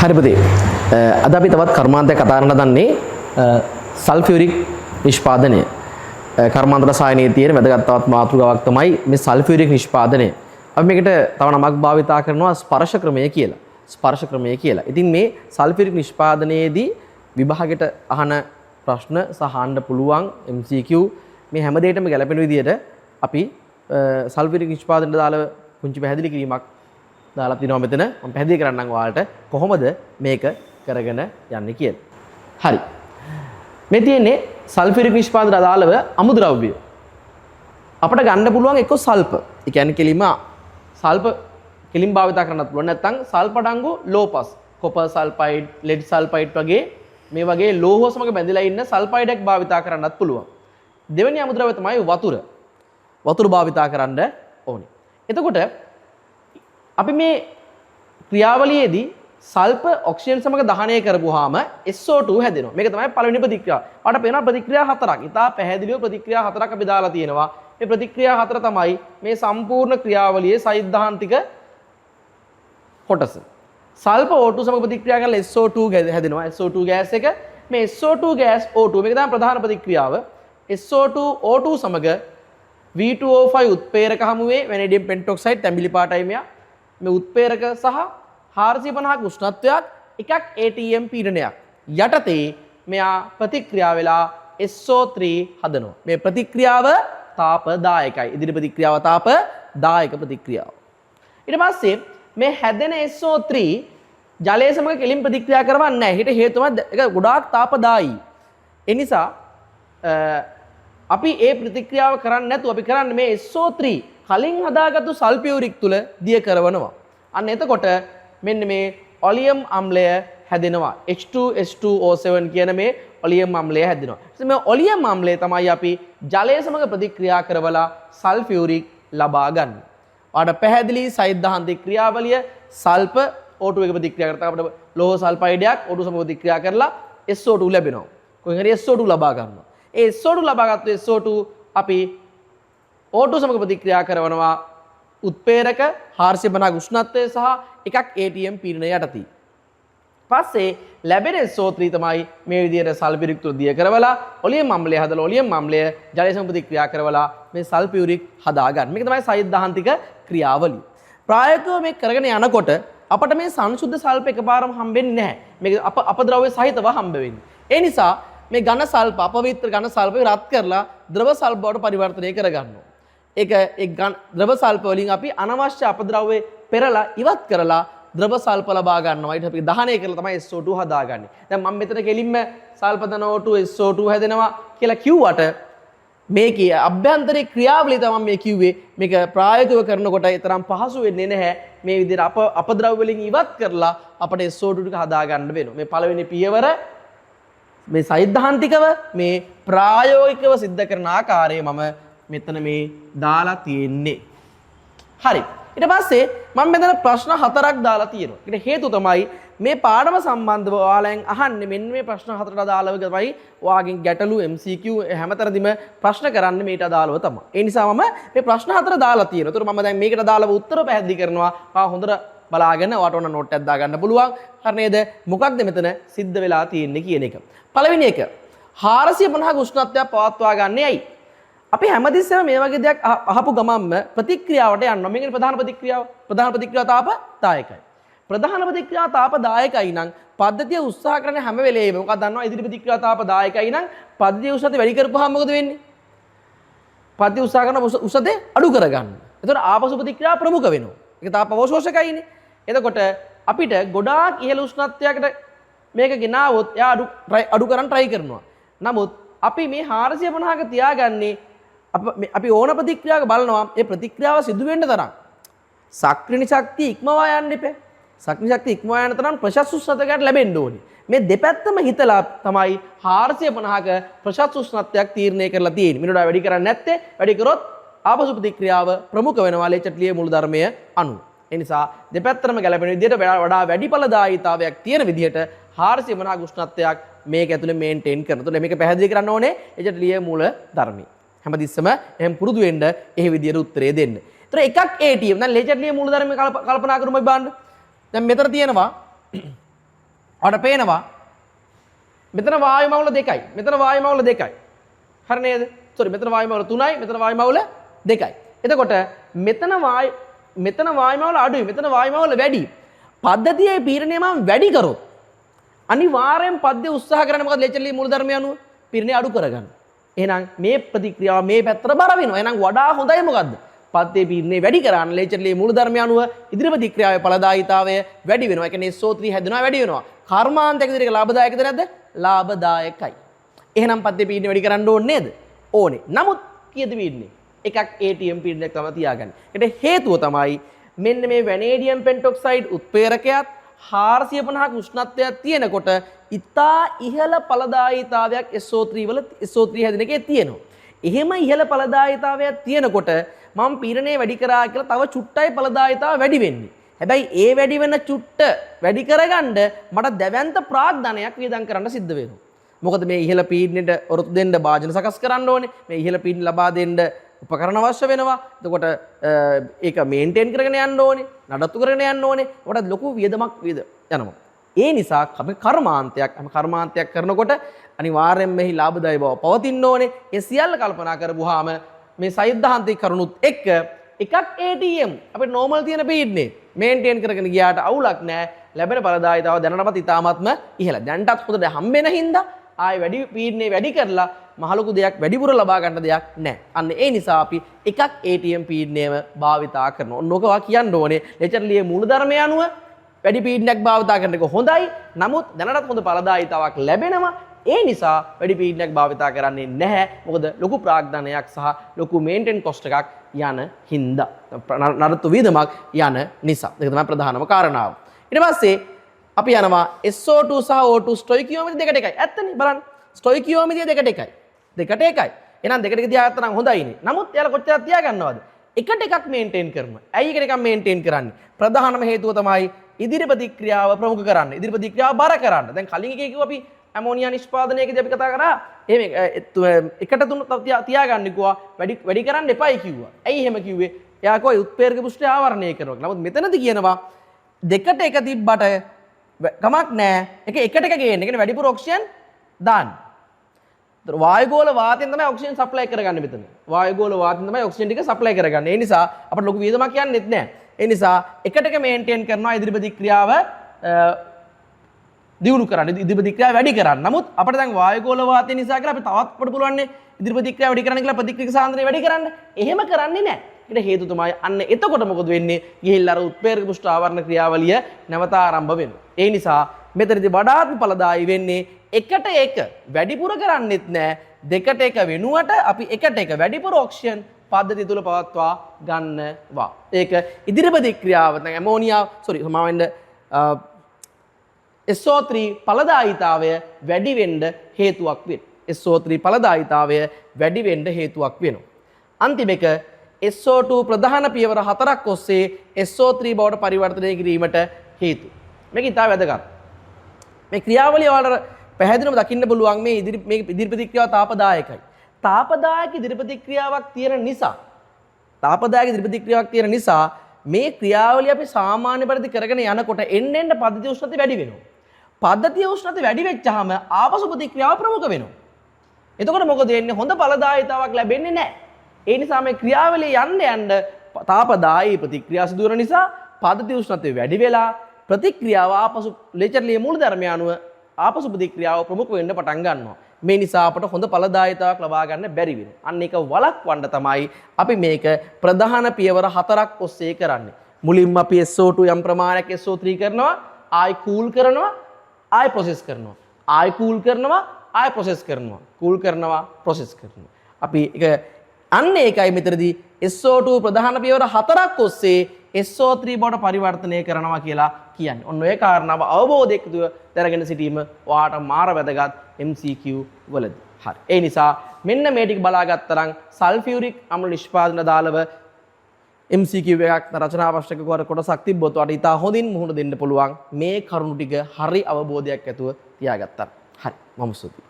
හරිපති අද අපි තවත් කර්මාන්තයක් කතා කරන්න දන්නේ සල්ෆියුරික් නිෂ්පාදනය. කර්මාන්ත රසායනයේ තියෙන වැදගත් තවත් මාතෘකාවක් තමයි මේ සල්ෆියුරික් නිෂ්පාදනය. අපි මේකට තව නමක් භාවිතා කරනවා ස්පර්ශ ක්‍රමය කියලා. ස්පර්ශ ක්‍රමය කියලා. ඉතින් මේ සල්ෆියුරික් නිෂ්පාදනයේදී විභාගයට අහන ප්‍රශ්න සහ අහන්න පුළුවන් MCQ මේ හැම දෙයකටම ගැලපෙන විදිහට අපි සල්ෆියුරික් නිෂ්පාදනයට දාලා පුංචි පැහැදිලි කිරීමක් දාලා තිනවා මෙතන. මම පැහැදිලි කරන්නම් ඔයාලට කොහොමද මේක කරගෙන යන්නේ කියලා. හරි. මේ තියෙන්නේ සල්ෆියුරික් නිෂ්පාදනයට අදාළව අමුද්‍රව්‍ය. අපිට ගන්න පුළුවන් එක්ක සල්ප. ඒ කියන්නේ කෙලින්ම සල්ප කෙලින් භාවිත කරන්නත් පුළුවන්. නැත්නම් සල්පඩංගු ලෝපස්. කොපර් සල්ෆයිඩ්, ලෙඩ් සල්ෆයිඩ් වගේ මේ වගේ ලෝහ සමග බැඳලා ඉන්න සල්ෆයිඩ් එකක් භාවිත කරන්නත් පුළුවන්. දෙවෙනි අමුද්‍රව්‍ය තමයි වතුර. වතුර භාවිත කරන්න ඕනේ. එතකොට අපි මේ ක්‍රියාවලියේදී සල්ප ඔක්සිජන් සමග දහනය කරපුවාම SO2 හැදෙනවා. මේක තමයි පළවෙනි ප්‍රතික්‍රියාව. අපට පේනවා ප්‍රතික්‍රියා හතරක්. ඉතා පැහැදිලිව ප්‍රතික්‍රියා හතරක් අපි දාලා තියෙනවා. මේ ප්‍රතික්‍රියා හතර තමයි මේ සම්පූර්ණ ක්‍රියාවලියේ සෛද්ධාන්තික කොටස. සල්ප O2 සමග ප්‍රතික්‍රියා කරලා SO2 හැදෙනවා. SO2 ගෑස් එක මේ SO2 ගෑස් O2 මේක තමයි ප්‍රධාන ප්‍රතික්‍රියාව. SO2 O2 සමග V2O5 උත්ප්‍රේරක හමුවේ වැනේඩියම් පෙන්ටොක්සයිඩ් තැඹිලි පාටයි මෙයා. මේ උත්ප්‍රේරක සහ 450ක උෂ්ණත්වයක් එකක් ATM පීඩනයක් යටතේ මෙයා ප්‍රතික්‍රියා වෙලා SO3 හදනවා. මේ ප්‍රතික්‍රියාව තාපදායකයි. ඉදිරි ප්‍රතික්‍රියාව තාපදායක ප්‍රතික්‍රියාව. ඊට පස්සේ මේ හැදෙන SO3 ජලය සමග කෙලින් ප්‍රතික්‍රියා කරවන්නේ නැහැ. ඊට හේතුව ඒක ගොඩාක් තාපදායී. ඒ නිසා අපි ඒ ප්‍රතික්‍රියාව කරන්නේ නැතුව අපි කරන්නේ මේ SO3 කලින් හදාගත්තු සල්ෆියුරික් තුල දිය කරවනවා. අන්න එතකොට මෙන්න මේ ඔලියම් අම්ලය හැදෙනවා. H2SO7 කියන මේ ඔලියම් අම්ලය හැදෙනවා. මේ ඔලියම් අම්ලය තමයි අපි ජලය සමග ප්‍රතික්‍රියා කරවලා සල්ෆියුරික් ලබා ගන්න. ඔයාලට පැහැදිලි සෛද්ධාන්තික ක්‍රියාවලිය සල්ප O2 එක ප්‍රතික්‍රියා කරලා අපිට ලෝහ සල්ෆයිඩයක් O2 සමග ප්‍රතික්‍රියා කරලා SO2 ලැබෙනවා. කොහෙන් හරි SO2 ලබා ගන්නවා. ඒ SO2 ලබාගත්තු SO2 අපි O2 සමග ප්‍රතික්‍රියා කරනවා උත්ප්‍රේරක 450 උෂ්ණත්වය සහ එකක් ATM පීඩනය යටතේ. පස්සේ ලැබෙන SO3 තමයි මේ විදිහට සල්ෆියුරික් තුල දිය කරවලා ඔලියම් අම්ලය හදලා ඔලියම් අම්ලය ජලය සමග ප්‍රතික්‍රියා කරවලා මේ සල්ෆියුරික් හදා ගන්න. මේක තමයි සෛද්ධාන්තික ක්‍රියාවලිය. ප්‍රායෝගිකව මේ කරගෙන යනකොට අපිට මේ සංශුද්ධ සල්ප එකපාරම හම්බෙන්නේ නැහැ. මේක අපද්‍රව්‍ය සහිතව හම්බ වෙන්නේ. ඒ නිසා මේ ඝන සල්ප අපවිත්‍ර ඝන සල්පය රත් කරලා ද්‍රව සල්ප බවට පරිවර්තනය කරගන්නවා. ඒක ද්‍රව සල්ප වලින් අපි අනවශ්‍ය අපද්‍රව්‍ය පෙරලා ඉවත් කරලා ද්‍රව සල්ප ලබා ගන්නවා. ඊට අපි දහනය කරලා තමයි SO2 හදාගන්නේ. දැන් මම මෙතන කෙලින්ම සල්පදන O2 SO2 හැදෙනවා කියලා කිව්වට මේකේ අභ්‍යන්තරේ ක්‍රියාවලිය තමයි මේ කිව්වේ. මේක ප්‍රායෝගිකව කරනකොට ඒ තරම් පහසු වෙන්නේ නැහැ. මේ විදිහට අපද්‍රව්‍ය වලින් ඉවත් කරලා අපිට SO2 ටික හදා ගන්න වෙනවා. මේ පළවෙනි පියවර මේ සෛද්ධාන්තිකව මේ ප්‍රායෝගිකව සිද්ධ කරන ආකාරය මම මෙතන මේ දාලා තියෙන්නේ. හරි. ඊට පස්සේ මම මෙතන ප්‍රශ්න හතරක් දාලා තියෙනවා. ඒකට හේතුව තමයි මේ පාඩම සම්බන්ධව ඔයාලෙන් අහන්නේ මෙන්න මේ ප්‍රශ්න හතරට අදාළව තමයි ඔයාගෙන් ගැටලු MCQ හැමතරදිම ප්‍රශ්න කරන්නේ මේට අදාළව තමයි. ඒ නිසා මම මේ ප්‍රශ්න හතර දාලා තියෙනවා. ඒතර මම දැන් මේකට අදාළව උත්තර පැහැදිලි කරනවා. හොඳට බලාගෙන ඔයාට ඕන නෝට් එකක් දාගන්න පුළුවන්. හරි නේද? මොකක්ද මෙතන සිද්ධ වෙලා තියෙන්නේ කියන එක. පළවෙනි එක 450ක උෂ්ණත්වයක් පවත්වා ගන්නේ ඇයි? අපි හැමතිස්සෙම මේ වගේ දෙයක් අහපු ගමන්ම ප්‍රතික්‍රියාවට යනවා. මේකේ ප්‍රධාන ප්‍රතික්‍රියාව තාපදායකයි. ප්‍රධාන ප්‍රතික්‍රියාව තාපදායකයි නම් පද්ධතිය උත්සාහ කරන හැම වෙලේම මොකක්ද දන්නවා? ඉදිරි ප්‍රතික්‍රියාව තාපදායකයි නම් පද්ධතිය උෂ්ණත්වය වැඩි කරපුවාම මොකද වෙන්නේ? පද්ධතිය උත්සාහ කරන උෂ්ණත්වය අඩු කරගන්න. එතකොට ආපසු ප්‍රතික්‍රියාව ප්‍රමුඛ වෙනවා. ඒක තාප අවශෝෂකයිනේ. එතකොට අපිට ගොඩාක් ඉහළ උෂ්ණත්වයකට මේක ගෙනාවොත් එයා අඩු කරන්න try කරනවා. නමුත් අපි මේ 450ක තියාගන්නේ අපි ඕන ප්‍රතික්‍රියාවක බලනවා ඒ ප්‍රතික්‍රියාව සිදු වෙන්න තරම් සක්‍රීය ශක්තිය ඉක්මවා යන්න එපා. සක්‍රීය ශක්තිය ඉක්මවා යන තරම් ප්‍රශස්ත උෂ්ණත්වයකට ලැබෙන්න ඕනේ. මේ දෙපැත්තම හිතලා තමයි 450ක ප්‍රශස්ත උෂ්ණත්වයක් තීරණය කරලා තියෙන්නේ. මිනිඩා වැඩි කරන්නේ නැත්තේ වැඩි කරොත් ආපසු ප්‍රතික්‍රියාව ප්‍රමුඛ වෙනවා ලේචට්ලියේ මූල ධර්මය අනුව. ඒ නිසා දෙපැත්තම ගැලපෙන විදිහට වඩා වැඩිඵලදායීතාවයක් තියෙන විදිහට 450 උෂ්ණත්වයක් මේක ඇතුලේ මේන්ටේන් කරනවා. එතකොට මේක පැහැදිලි කරන්න ඕනේ ලේචට්ලියේ මූල ධර්මය. හැමතිස්සම එහෙම පුරුදු වෙන්න ඒ විදිහට උත්තරේ දෙන්න. ඒතර එකක් ATM. දැන් ලේචර්ලියේ මූලධර්මය කල්පනා කරමු බලන්න. දැන් මෙතන තියෙනවා ඔයාලට පේනවා මෙතන වායු මවුල 2යි. මෙතන වායු මවුල 2යි. හරි නේද? sorry මෙතන වායු මවුල 3යි. මෙතන වායු මවුල 2යි. එතකොට මෙතන වායු මවුල අඩුයි. මෙතන වායු මවුල වැඩි. පද්ධතියේ පීඩනය මම වැඩි කරොත් අනිවාර්යෙන් පද්ධතිය උත්සාහ කරන්නේ මොකද ලේචර්ලි මූලධර්මය අනුව පීඩනය අඩු කරගන්න. එහෙනම් මේ ප්‍රතික්‍රියාව මේ පැත්තට බර වෙනවා. එහෙනම් වඩා හොඳයි මොකද්ද? පද්ධතියේ පීඩනය වැඩි කරන්න ලේචර්ලි මූලධර්මය අනුව ඉදිරි ප්‍රතික්‍රියාවේ ඵලදායීතාවය වැඩි වෙනවා. ඒ කියන්නේ SO3 හැදෙනවා වැඩි වෙනවා. කර්මාන්තයක විදිහට ලාභදායකද නැද්ද? ලාභදායකයි. එහෙනම් පද්ධතියේ පීඩනය වැඩි කරන්න ඕනේ නේද? ඕනේ. නමුත් කීයද පීඩනය? එකක් ATM පීඩනයක් තමයි තියාගන්නේ. ඒකට හේතුව තමයි මෙන්න මේ වැනේඩියම් පෙන්ටොක්සයිඩ් උත්ප්‍රේරකයක් 450ක උෂ්ණත්වයක් තියෙනකොට ඉතා ඉහළ ඵලදායීතාවයක් SO3 වල SO3 හැදෙන එකේ තියෙනවා. එහෙම ඉහළ ඵලදායීතාවයක් තියෙනකොට මම පීඩනය වැඩි කරා කියලා තව චුට්ටයි ඵලදායීතාව වැඩි වෙන්නේ. හැබැයි ඒ වැඩි වෙන චුට්ට වැඩි කරගන්න මට දැවැන්ත ප්‍රාග්ධනයක් වියදම් කරන්න සිද්ධ වෙනවා. මොකද මේ ඉහළ පීඩනයට ඔරොත්තු දෙන්න භාජන සකස් කරන්න ඕනේ. මේ ඉහළ පීඩන ලබා දෙන්න උපකරණ අවශ්‍ය වෙනවා. එතකොට ඒක මේන්ටේන් කරගෙන යන්න ඕනේ. නඩත්තු කරගෙන යන්න ඕනේ. ඒකට ලොකු වියදමක් යනවා. ඒ නිසා අපි කර්මාන්තයක් කරනකොට අනිවාර්යෙන් මෙහි ලාභදායී බව පවතින්න ඕනේ. ඒ සියල්ල කල්පනා කරපුවාම මේ සෛද්ධාන්තික කරුණුත් එක්ක එකක් ATM අපේ නෝමල් තියෙන පීඩනේ මේන්ටේන් කරගෙන ගියාට අවුලක් නැහැ. ලැබෙන ඵලදායීතාව දැනටමත් ඉතාමත්ම ඉහළ. දැන්ටත් හොඳට හම්බෙන හින්දා ආයෙ වැඩි පීඩනේ වැඩි කරලා මහ ලොකු දෙයක් වැඩිපුර ලබා ගන්න දෙයක් නැහැ. අන්න ඒ නිසා අපි එකක් ATM පීඩනයම භාවිතා කරනවා. ඔන්නෝකවා කියන්න ඕනේ. ලේචර්ලියේ මූලධර්මය අනුව වැඩි පීඩනයක් භාවිතා කරන එක හොඳයි. නමුත් දැනටත් හොඳ ඵලදායීතාවක් ලැබෙනවා. ඒ නිසා වැඩි පීඩනයක් භාවිතා කරන්නේ නැහැ. මොකද ලොකු ප්‍රාග්ධනයක් සහ ලොකු මේන්ටේන් කොස්ට් එකක් යන හින්දා. නඩත්තු වියදමක් යන නිසා. ඒක තමයි ප්‍රධානම කාරණාව. ඊට පස්සේ අපි යනවා SO2 සහ O2 ස්ටොයිකියෝමෙට්‍රි දෙකට එකයි. ඇත්තනේ බලන්න. ස්ටොයිකියෝමෙට්‍රි දෙකට එකයි. දෙකට එකයි. එහෙනම් දෙකට එක තියාගත්තා නම් හොඳයිනේ. නමුත් එයාලා කොච්චරක් තියාගන්නවද? එකට එකක් මේන්ටේන් කරනවා. ඇයි එකට එකක් මේන්ටේන් කරන්නේ? ප්‍රධානම හේතුව තමයි ඉදිරි ප්‍රතික්‍රියාව ප්‍රමුඛ කරන්න. ඉදිරි ප්‍රතික්‍රියාව බර කරන්න. දැන් කලින් එකේ කිව්වා අපි ඇමෝනියා නිෂ්පාදනයකදී අපි කතා කරා. එහෙම එකට තුන තියාගන්න කිව්වා. වැඩි කරන්න එපායි කිව්වා. ඇයි එහෙම කිව්වේ? එයා කෝ උත්ප්‍රේරක පුෂ්ඨය ආවරණය කරනවා. නමුත් මෙතනදී කියනවා දෙකට එක තිබ්බට කමක් නැහැ. එකට එක ගේන්න. ඒ කියන්නේ වැඩිපුර ඔක්සිජන් දාන්න. වායුගෝල වාතයෙන් තමයි ඔක්සිජන් සප්ලයි කරගන්නේ මෙතන. වායුගෝල වාතයෙන් තමයි ඔක්සිජන් ටික සප්ලයි කරගන්නේ. ඒ නිසා අපිට ලොකු වියදමක් යන්නේත් නැහැ. ඒ නිසා එකට එක මේන්ටේන් කරනවා ඉදිරි ප්‍රතික්‍රියාව දියුණු කරන්න. ඉදිරි ප්‍රතික්‍රියාව වැඩි කරන්න. නමුත් අපිට දැන් වායුගෝල වාතය නිසා කියලා අපි තවත් අපිට පුළුවන් නේ ඉදිරි ප්‍රතික්‍රියාව වැඩි කරන්න කියලා ප්‍රතික්‍රියා සාන්ද්‍රණය වැඩි කරන්න. එහෙම කරන්නේ නැහැ. ඒකට හේතුව තමයි අන්න එතකොට මොකද වෙන්නේ? ගිහිල්ලා අර උත්ප්‍රේරක පුෂ්ඨ ආවරණ ක්‍රියාවලිය නැවත ආරම්භ වෙනවා. ඒ නිසා මෙතනදී වඩාත්ම ඵලදායී වෙන්නේ එකට එක වැඩිපුර කරන්නෙත් නැහැ. දෙකට එක වෙනුවට අපි එකට එක වැඩිපුර ඔක්සිජන් පද්ධතිය තුල පවත්වා ගන්නවා. ඒක ඉදිරි ප්‍රතික්‍රියාව නැත්නම් ඇමෝනියා SO3 ඵලදායීතාවය වැඩි වෙන්න හේතුවක් වෙනවා. SO3 ඵලදායීතාවය වැඩි වෙන්න හේතුවක් වෙනවා. අන්තිම එක SO2 ප්‍රධාන පියවර 4ක් ඔස්සේ SO3 බවට පරිවර්තනය කිරීමට හේතු. මේක ඉතා වැදගත්. මේ ක්‍රියාවලිය වලට පැහැදිලිවම දකින්න පුළුවන් මේ ඉදිරි ප්‍රතික්‍රියාව තාපදායකයි. තාපදායක ඉදිරි ප්‍රතික්‍රියාවක් තියෙන නිසා මේ ක්‍රියාවලිය අපි සාමාන්‍ය පරිදි කරගෙන යනකොට එන්න පද්ධතිය උෂ්ණත්වය වැඩි වෙනවා. පද්ධතිය උෂ්ණත්වය වැඩි වෙච්චාම ආපසු ප්‍රතික්‍රියාව ප්‍රමුඛ වෙනවා. එතකොට මොකද වෙන්නේ? හොඳ ඵලදායීතාවක් ලැබෙන්නේ නැහැ. ඒ නිසා මේ ක්‍රියාවලිය යන්න තාපදායී ප්‍රතික්‍රියා සිදු වෙන නිසා පද්ධතිය උෂ්ණත්වය වැඩි වෙලා ප්‍රතික්‍රියාව ආපසු ලේචර්ලියේ මූලධර්මය අනුව ආපසු ප්‍රතික්‍රියාව ප්‍රමුඛ වෙන්න පටන් ගන්නවා. මේ නිසා අපට හොඳ ඵලදායීතාවක් ලබා ගන්න බැරි වෙනවා. අන්න ඒක වළක්වන්න තමයි අපි මේක ප්‍රධාන පියවර 4ක් ඔස්සේ කරන්නේ. මුලින්ම අපි SO2 යම් ප්‍රමාණයක් SO3 කරනවා, ආයි කූල් කරනවා, ආයි ප්‍රොසෙස් කරනවා. ආයි කූල් කරනවා, ආයි ප්‍රොසෙස් කරනවා. කූල් කරනවා, ප්‍රොසෙස් කරනවා. අපි ඒක අන්න ඒකයි මෙතනදී SO2 ප්‍රධාන පියවර 4ක් ඔස්සේ SO3 බවට පරිවර්තනය කරනවා කියලා කියන්නේ. ඔන්න ඔය කාරණාව අවබෝධයකදී දැනගෙන සිටීම ඔයාට මාර වැදගත් MCQ වලදී. හරි. ඒ නිසා මෙන්න මේ ටික බලාගත්තා නම් සල්ෆියුරික් අම්ල නිෂ්පාදන දාලව MCQ එකක් රචනා අවශ්‍යක කොටසක් තිබ්බොත් ඔයාට ඉතා හොඳින් මුහුණ දෙන්න පුළුවන් මේ කරුණු ටික හරි අවබෝධයක් ඇතුව තියාගත්තා. හරි. මම ස්තුතියි.